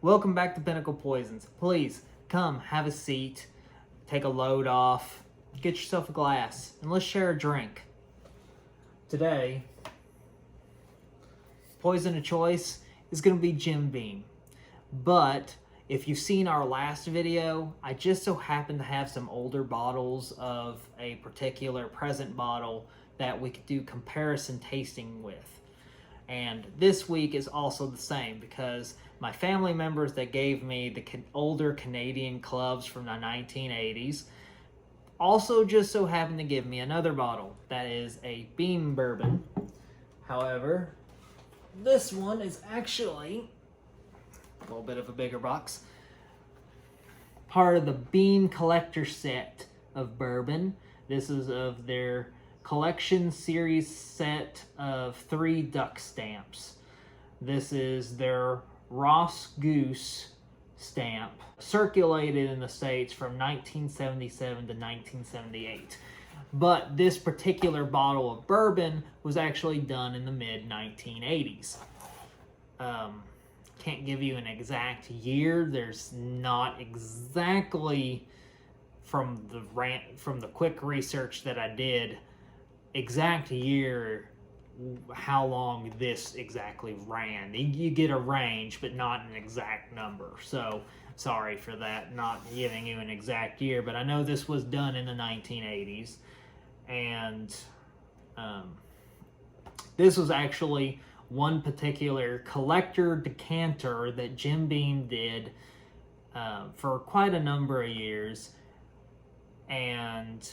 Welcome back to Pinnacle Poisons. Please come have a seat, take a load off, get yourself a glass, and let's share a drink. Today, poison of choice is going to be Jim Beam. But if you've seen our last video, I just so happen to have some older bottles of a particular present bottle that we could do comparison tasting with. And this week is also the same because my family members that gave me the older Canadian clubs from the 1980s also just so happened to give me another bottle that is a Beam Bourbon. However, this one is actually a little bit of a bigger box. Part of the Beam collector set of bourbon. This is of their collection series set of 3 duck stamps. This is their Ross Goose stamp, circulated in the States from 1977 to 1978. But this particular bottle of bourbon was actually done in the mid-1980s. Can't give you an exact year. There's not exactly, from the quick research that I did, exact year how long this exactly ran. You get a range, but not an exact number. So sorry for that, not giving you an exact year, but I know this was done in the 1980s. And this was actually one particular collector decanter that Jim Beam did for quite a number of years. And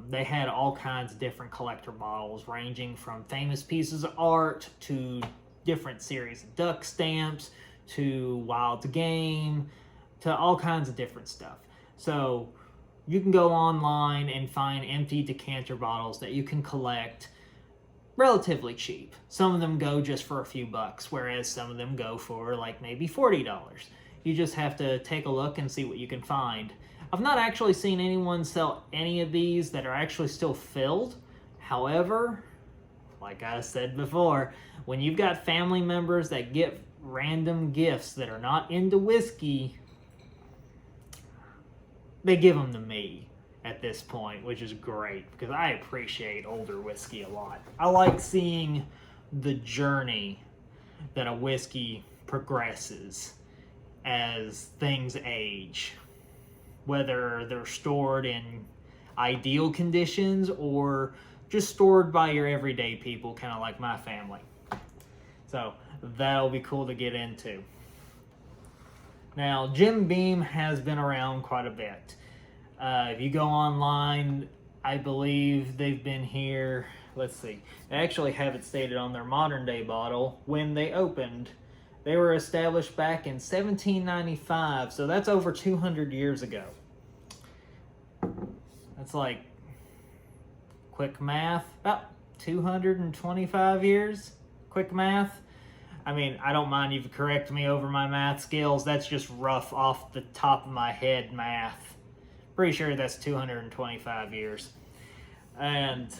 they had all kinds of different collector bottles, ranging from famous pieces of art to different series of duck stamps to wild game to all kinds of different stuff. So you can go online and find empty decanter bottles that you can collect relatively cheap. Some of them go just for a few bucks, whereas some of them go for like maybe $40. You just have to take a look and see what you can find. I've not actually seen anyone sell any of these that are actually still filled. However, like I said before, when you've got family members that get random gifts that are not into whiskey, they give them to me at this point, which is great because I appreciate older whiskey a lot. I like seeing the journey that a whiskey progresses as things age, whether they're stored in ideal conditions or just stored by your everyday people, kind of like my family. So that'll be cool to get into. Now, Jim Beam has been around quite a bit. If you go online, I believe they've been here, let's see, they actually have it stated on their modern day bottle when they opened. They were established back in 1795, so that's over 200 years ago. That's like, quick math, about 225 years, quick math. I mean, I don't mind if you correct me over my math skills. That's just rough off the top of my head math. Pretty sure that's 225 years. And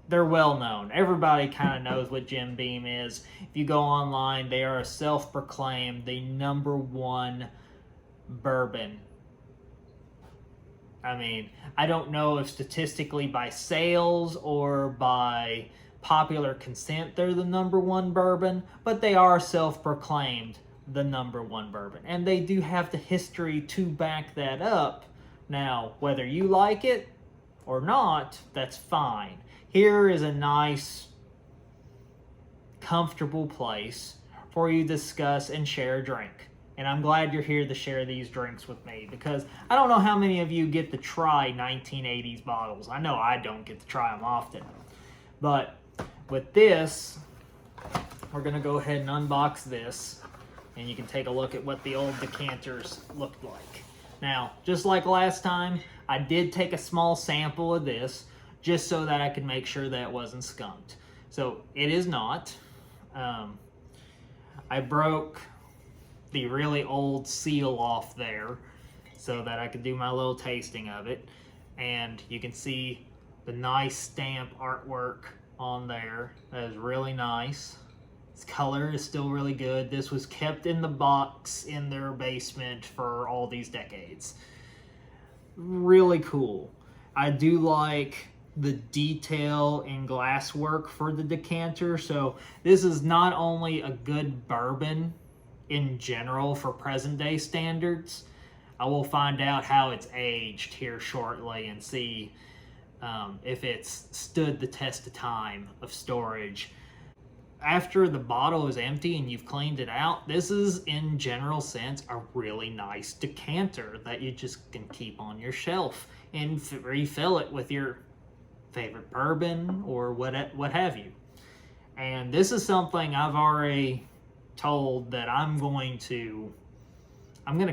they're well known. Everybody kind of knows what Jim Beam is. If you go online, they are a self-proclaimed the #1 bourbon. I mean, I don't know if statistically by sales or by popular consent they're the #1 bourbon, but they are self-proclaimed the #1 bourbon. And they do have the history to back that up. Now, whether you like it or not, that's fine. Here is a nice, comfortable place for you to discuss and share a drink. And I'm glad you're here to share these drinks with me because I don't know how many of you get to try 1980s bottles. I know I don't get to try them often. But with this, we're going to go ahead and unbox this. And you can take a look at what the old decanters looked like. Now, just like last time, I did take a small sample of this just so that I could make sure that it wasn't skunked. So it is not. I broke the really old seal off there so that I could do my little tasting of it. And you can see the nice stamp artwork on there. That is really nice. Its color is still really good. This was kept in the box in their basement for all these decades. Really cool. I do like the detail and glass work for the decanter. So this is not only a good bourbon in general for present day standards. I will find out how it's aged here shortly and see if it's stood the test of time of storage. After the bottle is empty and you've cleaned it out, this is, in general sense, a really nice decanter that you just can keep on your shelf and refill it with your favorite bourbon or what have you. And this is something I've already told that I'm going to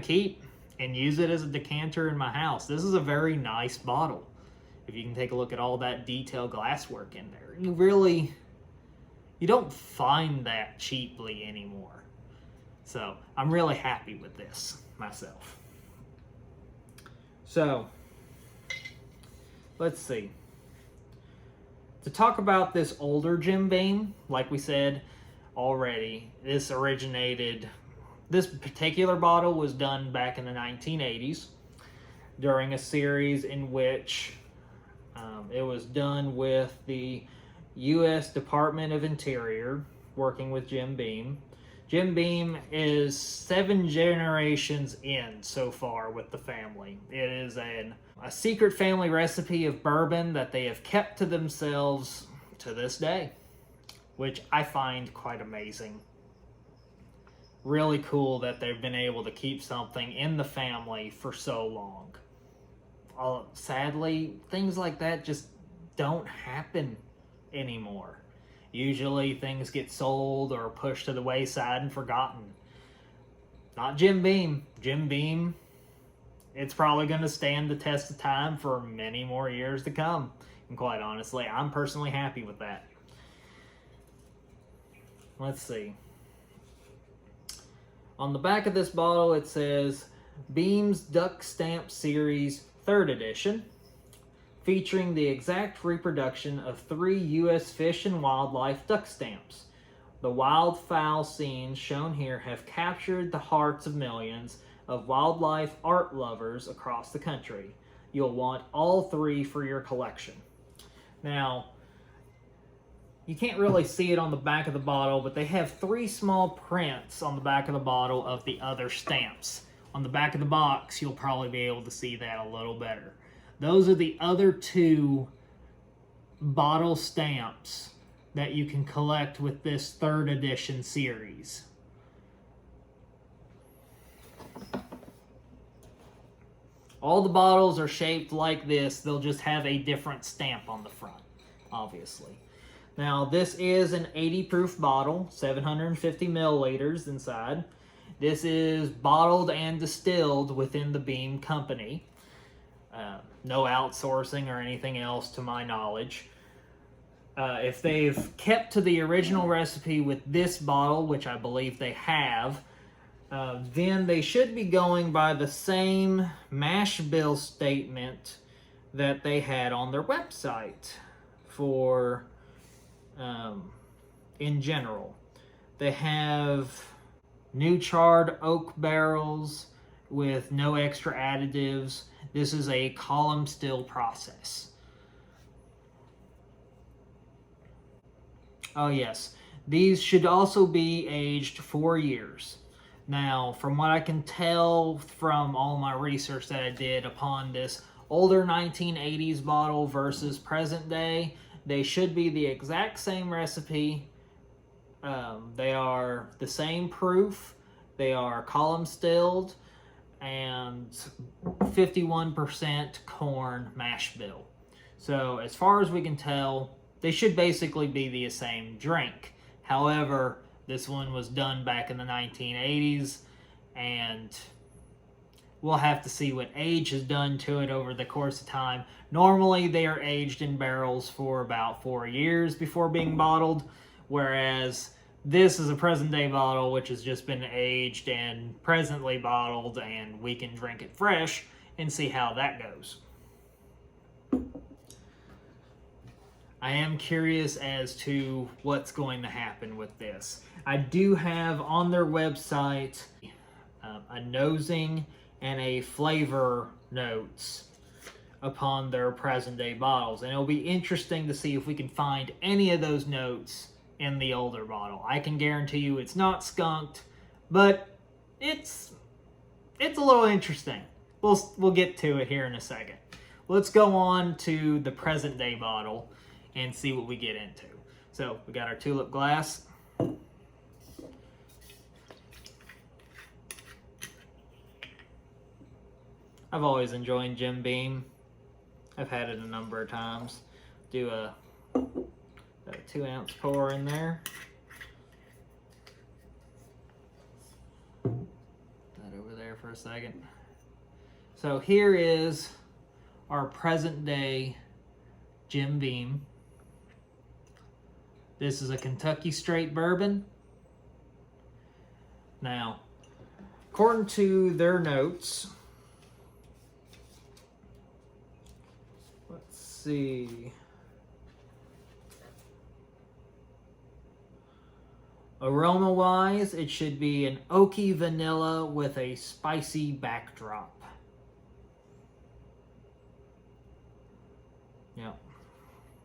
keep and use it as a decanter in my house. This is a very nice bottle. If you can take a look at all that detailed glasswork in there, you don't find that cheaply anymore. So I'm really happy with this myself. So let's see. To talk about this older Jim Beam, like we said already, this particular bottle was done back in the 1980s during a series in which it was done with the U.S. Department of Interior, working with Jim Beam. Jim Beam is 7 generations in so far with the family. It is a secret family recipe of bourbon that they have kept to themselves to this day, which I find quite amazing. Really cool that they've been able to keep something in the family for so long. Sadly, things like that just don't happen anymore. Usually things get sold or pushed to the wayside and forgotten. Not Jim Beam. Jim Beam, it's probably going to stand the test of time for many more years to come. And quite honestly, I'm personally happy with that. Let's see. On the back of this bottle it says Beam's Duck Stamp Series 3rd Edition, featuring the exact reproduction of 3 U.S. fish and wildlife duck stamps. The wildfowl scenes shown here have captured the hearts of millions of wildlife art lovers across the country. You'll want all 3 for your collection. Now, you can't really see it on the back of the bottle, but they have 3 small prints on the back of the bottle of the other stamps. On the back of the box, you'll probably be able to see that a little better. Those are the other 2 bottle stamps that you can collect with this 3rd edition series. All the bottles are shaped like this. They'll just have a different stamp on the front, obviously. Now, this is an 80 proof bottle, 750 milliliters inside. This is bottled and distilled within the Beam Company. No outsourcing or anything else to my knowledge. If they've kept to the original recipe with this bottle, which I believe they have, then they should be going by the same mash bill statement that they had on their website for, in general. They have new charred oak barrels with no extra additives. This is a column still process. Oh yes, these should also be aged 4 years. Now, from what I can tell from all my research that I did upon this older 1980s bottle versus present day, they should be the exact same recipe. They are the same proof. They are column stilled and 51% corn mash bill. So as far as we can tell, they should basically be the same drink. However, this one was done back in the 1980s, and we'll have to see what age has done to it over the course of time. Normally, they are aged in barrels for about 4 years before being bottled, whereas this is a present-day bottle, which has just been aged and presently bottled, and we can drink it fresh and see how that goes. I am curious as to what's going to happen with this. I do have on their website a nosing and a flavor notes upon their present day bottles, and it'll be interesting to see if we can find any of those notes in the older bottle. I can guarantee you it's not skunked, but it's a little interesting. We'll get to it here in a second. Let's go on to the present day bottle and see what we get into. So we got our tulip glass. I've always enjoyed Jim Beam. I've had it a number of times. Do a 2-ounce pour in there. Put that over there for a second. So here is our present day Jim Beam. This is a Kentucky straight bourbon. Now, according to their notes, let's see. Aroma-wise, it should be an oaky vanilla with a spicy backdrop. Yep.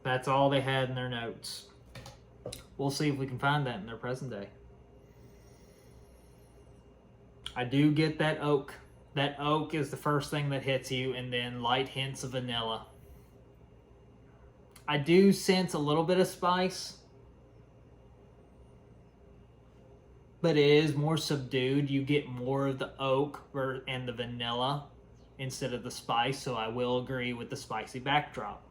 That's all they had in their notes. We'll see if we can find that in their present day. I do get that oak. That oak is the first thing that hits you, and then light hints of vanilla. I do sense a little bit of spice, but it is more subdued. You get more of the oak and the vanilla instead of the spice, so I will agree with the spicy backdrop.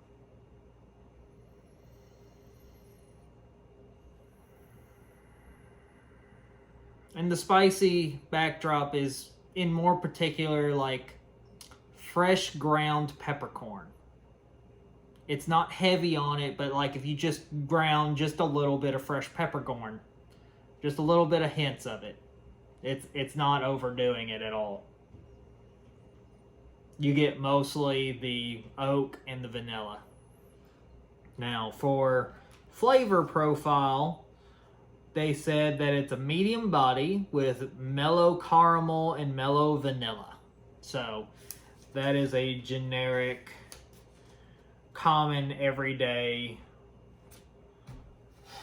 And the spicy backdrop is, in more particular, like fresh ground peppercorn. It's not heavy on it, but like if you just ground just a little bit of fresh peppercorn, just a little bit of hints of it, it's not overdoing it at all. You get mostly the oak and the vanilla. Now, for flavor profile, they said that it's a medium body with mellow caramel and mellow vanilla. So that is a generic, common, everyday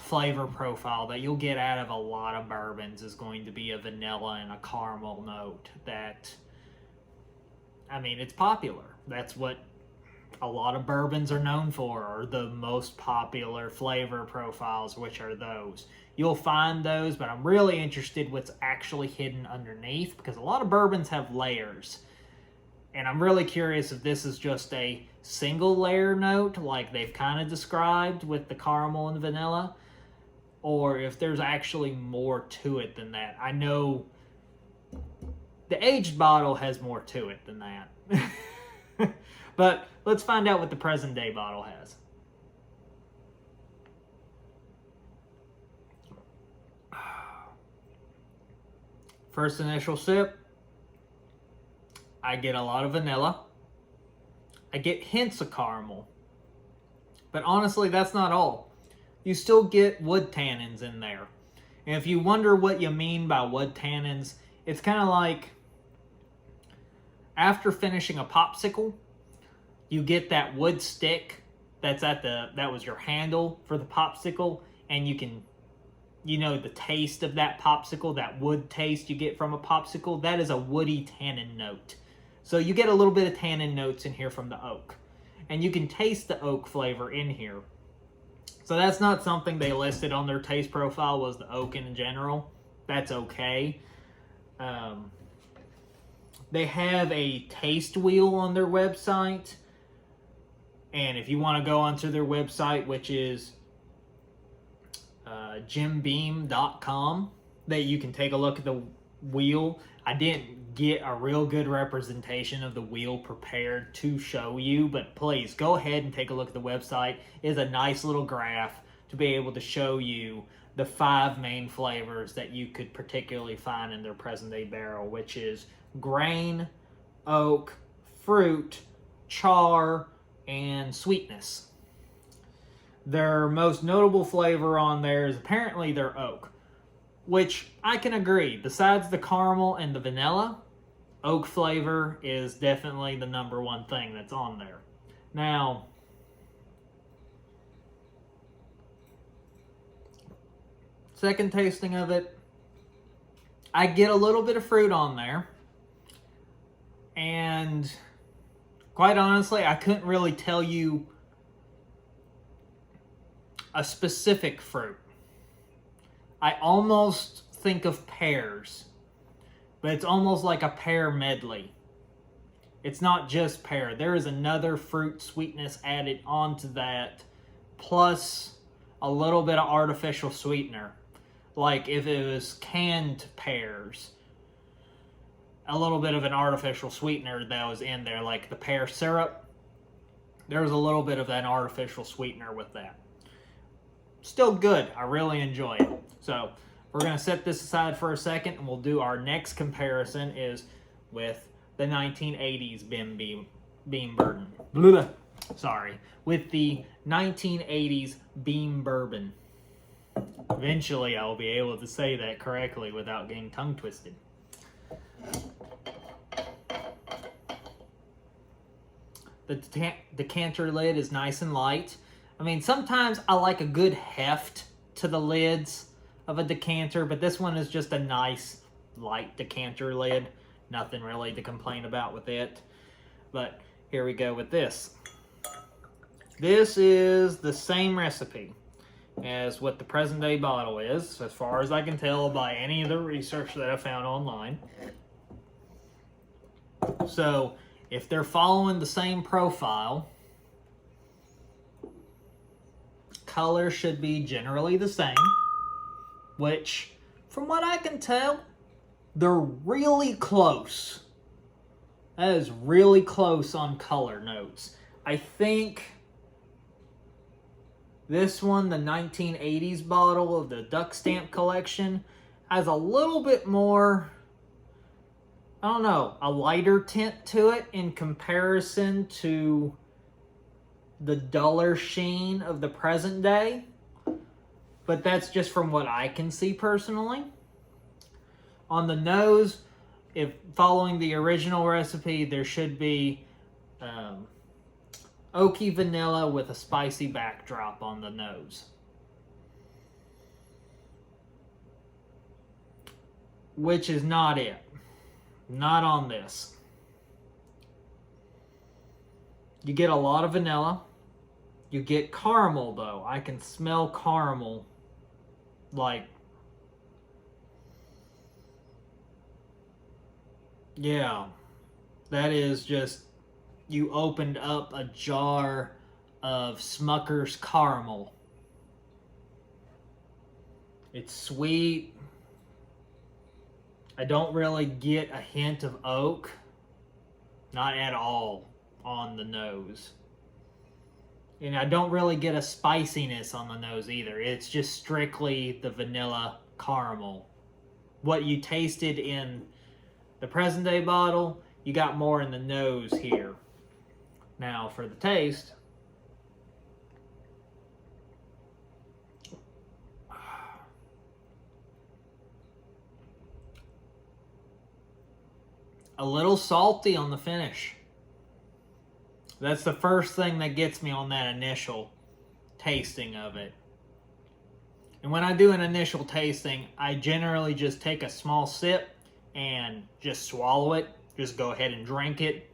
flavor profile that you'll get out of a lot of bourbons is going to be a vanilla and a caramel note that, I mean, it's popular. That's what a lot of bourbons are known for, or the most popular flavor profiles, which are those. You'll find those, but I'm really interested what's actually hidden underneath, because a lot of bourbons have layers. And I'm really curious if this is just a single layer note, like they've kind of described with the caramel and vanilla, or if there's actually more to it than that. I know the aged bottle has more to it than that. But let's find out what the present day bottle has. First initial sip, I get a lot of vanilla. I get hints of caramel. But honestly, that's not all. You still get wood tannins in there. And if you wonder what you mean by wood tannins, it's kind of like after finishing a popsicle, you get that wood stick that's that was your handle for the popsicle, and you can, you know, the taste of that popsicle, that wood taste you get from a popsicle, that is a woody tannin note. So you get a little bit of tannin notes in here from the oak. And you can taste the oak flavor in here. So that's not something they listed on their taste profile, was the oak in general. That's okay. They have a taste wheel on their website. And if you want to go onto their website, which is jimbeam.com, that you can take a look at the wheel. I didn't get a real good representation of the wheel prepared to show you, but please go ahead and take a look at the website. It is a nice little graph to be able to show you the 5 main flavors that you could particularly find in their present day barrel, which is grain, oak, fruit, char, and sweetness. Their most notable flavor on there is apparently their oak, which I can agree. Besides the caramel and the vanilla, oak flavor is definitely the #1 thing that's on there. Now, second tasting of it, I get a little bit of fruit on there. And quite honestly, I couldn't really tell you a specific fruit. I almost think of pears, but it's almost like a pear medley. It's not just pear. There is another fruit sweetness added onto that, plus a little bit of artificial sweetener. Like if it was canned pears, a little bit of an artificial sweetener that was in there, like the pear syrup. There was a little bit of that artificial sweetener with that. Still good. I really enjoy it. So we're going to set this aside for a second, and we'll do our next comparison is with the 1980s Beam Bourbon. Blah. Sorry. With the 1980s Beam Bourbon. Eventually, I'll be able to say that correctly without getting tongue twisted. The Decanter lid is nice and light. I mean, sometimes I like a good heft to the lids of a decanter, but this one is just a nice, light decanter lid. Nothing really to complain about with it. But here we go with this. This is the same recipe as what the present day bottle is, as far as I can tell by any of the research that I found online. So, if they're following the same profile, color should be generally the same, which, from what I can tell, they're really close. That is really close on color notes. I think this one, the 1980s bottle of the Duck Stamp collection, has a little bit more, I don't know, a lighter tint to it in comparison to the duller sheen of the present day. But that's just from what I can see personally. On the nose, if following the original recipe, there should be oaky vanilla with a spicy backdrop on the nose. Which is not it. Not on this. You get a lot of vanilla. You get caramel, though. I can smell caramel. Like, yeah. That is just, you opened up a jar of Smucker's caramel. It's sweet. I don't really get a hint of oak. Not at all on the nose. And I don't really get a spiciness on the nose either. It's just strictly the vanilla caramel. What you tasted in the present day bottle, you got more in the nose here. Now for the taste. A little salty on the finish. That's the first thing that gets me on that initial tasting of it. And when I do an initial tasting, I generally just take a small sip and just swallow it. Just go ahead and drink it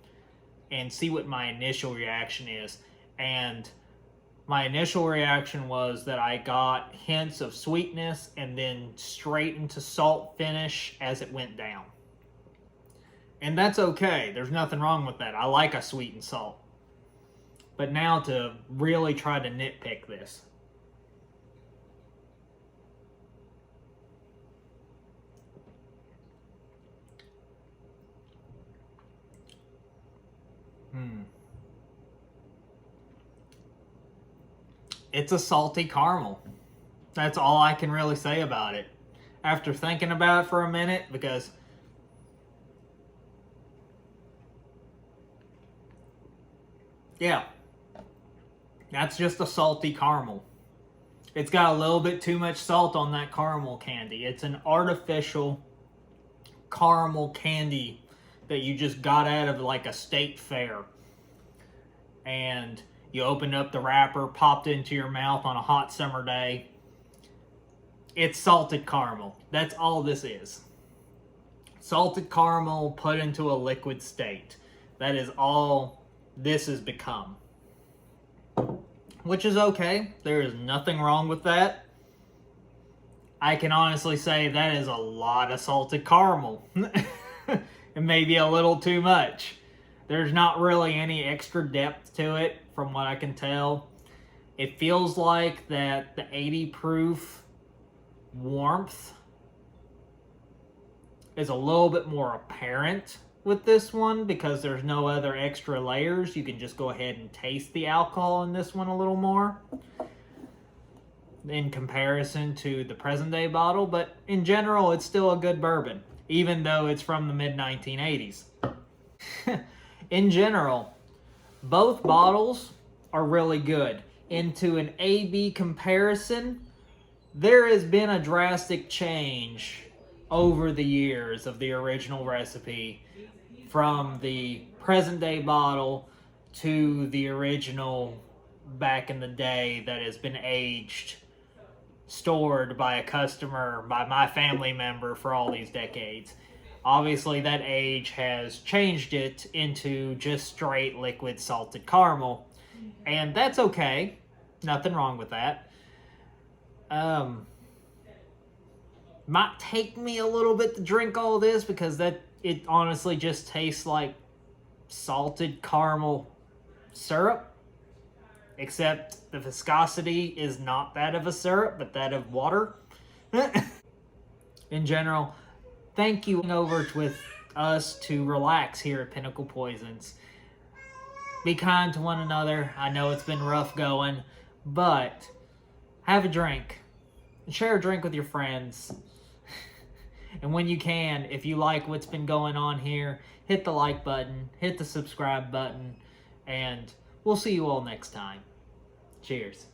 and see what my initial reaction is. And my initial reaction was that I got hints of sweetness and then straight into salt finish as it went down. And that's okay. There's nothing wrong with that. I like a sweet and salt. But now to really try to nitpick this. It's a salty caramel. That's all I can really say about it. After thinking about it for a minute, because yeah, That's just a salty caramel. It's got a little bit too much salt on that caramel candy. It's an artificial caramel candy that you just got out of like a state fair. And you opened up the wrapper, popped it into your mouth on a hot summer day. It's salted caramel. That's all this is. Salted caramel put into a liquid state. That is all this has become. Which is okay. There is nothing wrong with that. I can honestly say that is a lot of salted caramel. It may be a little too much. There's not really any extra depth to it from what I can tell. It feels like that the 80 proof warmth is a little bit more apparent with this one because there's no other extra layers. You can just go ahead and taste the alcohol in this one a little more in comparison to the present day bottle, but in general it's still a good bourbon even though it's from the mid 1980s. In general, both bottles are really good. Into an A-B comparison, there has been a drastic change over the years of the original recipe from the present day bottle to the original back in the day that has been aged, stored by a customer, by my family member for all these decades. Obviously that age has changed it into just straight liquid salted caramel, and that's okay. Nothing wrong with that. Might take me a little bit to drink all this because it honestly just tastes like salted caramel syrup, except the viscosity is not that of a syrup but that of water. In general, thank you over with us to relax here at Pinnacle Poisons. Be kind to one another. I know it's been rough going, but have a drink. Share a drink with your friends. And when you can, if you like what's been going on here, hit the like button, hit the subscribe button, and we'll see you all next time. Cheers.